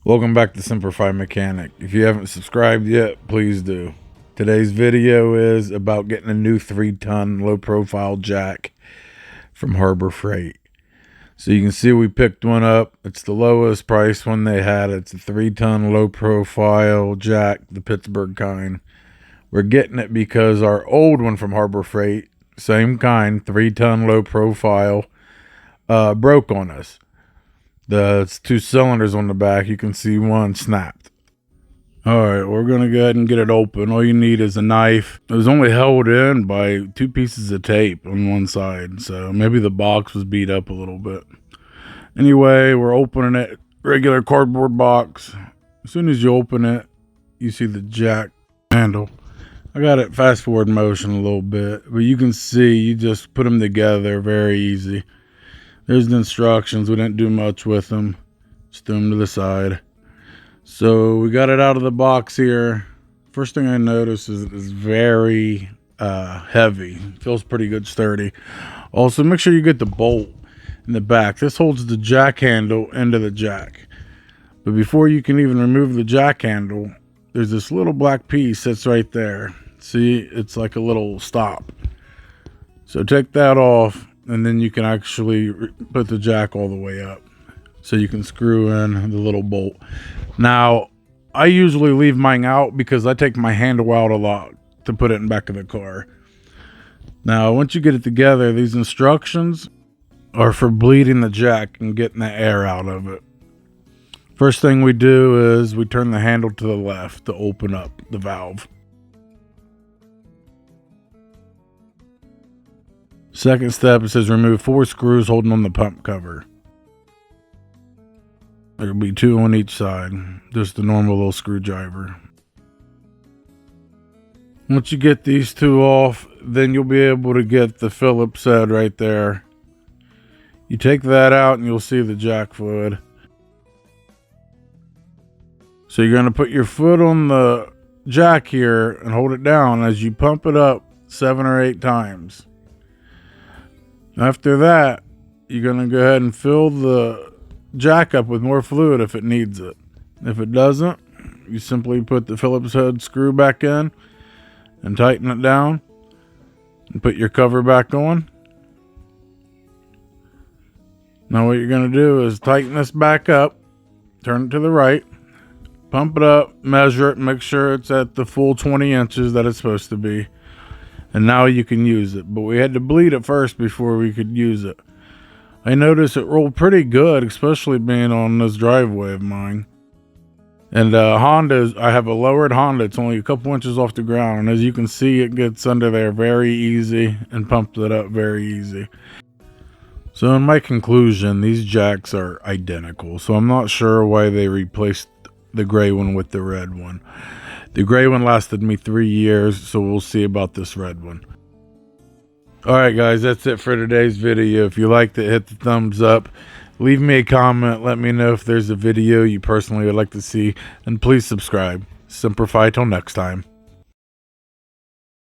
Welcome back to Semper Fi Mechanic. If you haven't subscribed yet, please do. Today's video is about getting a new 3-ton low-profile jack from Harbor Freight. So you can see we picked one up. It's the lowest price one they had. It's a 3-ton low-profile jack, the Pittsburgh kind. We're getting it because our old one from Harbor Freight, same kind, 3-ton low-profile, broke on us. It's 2 cylinders on the back. You can see one snapped. Alright, we're going to go ahead and get it open. All you need is a knife. It was only held in by 2 pieces of tape on one side, so maybe the box was beat up a little bit. Anyway, we're opening it. Regular cardboard box. As soon as you open it, you see the jack handle. I got it fast forward motion a little bit, but you can see you just put them together very easy. There's the instructions. We didn't do much with them. Just threw them to the side. So we got it out of the box here. First thing I noticed is it's very heavy. Feels pretty good, sturdy. Also, make sure you get the bolt in the back. This holds the jack handle into the jack. But before you can even remove the jack handle, there's this little black piece that's right there. See, it's like a little stop. So take that off. And then you can actually put the jack all the way up. So you can screw in the little bolt. Now, I usually leave mine out because I take my handle out a lot to put it in the back of the car. Now, once you get it together, these instructions are for bleeding the jack and getting the air out of it. First thing we do is we turn the handle to the left to open up the valve. Second step, it says remove 4 screws holding on the pump cover. There'll be 2 on each side, just a normal little screwdriver. Once you get these 2 off, then you'll be able to get the Phillips head right there. You take that out and you'll see the jack fluid. So you're going to put your foot on the jack here and hold it down as you pump it up 7 or 8 times. After that, you're going to go ahead and fill the jack up with more fluid if it needs it. If it doesn't, you simply put the Phillips head screw back in and tighten it down and put your cover back on. Now what you're going to do is tighten this back up, turn it to the right, pump it up, measure it, make sure it's at the full 20 inches that it's supposed to be. And now you can use it. But we had to bleed it first before we could use it. I noticed it rolled pretty good, especially being on this driveway of mine. And I have a lowered Honda. It's only a couple inches off the ground. And as you can see, it gets under there very easy and pumped it up very easy. So in my conclusion, these jacks are identical. So I'm not sure why they replaced the gray one with the red one. The gray one lasted me 3 years, so we'll see about this red one. Alright guys, that's it for today's video. If you liked it, hit the thumbs up. Leave me a comment. Let me know if there's a video you personally would like to see. And please subscribe. Semper Fi till next time.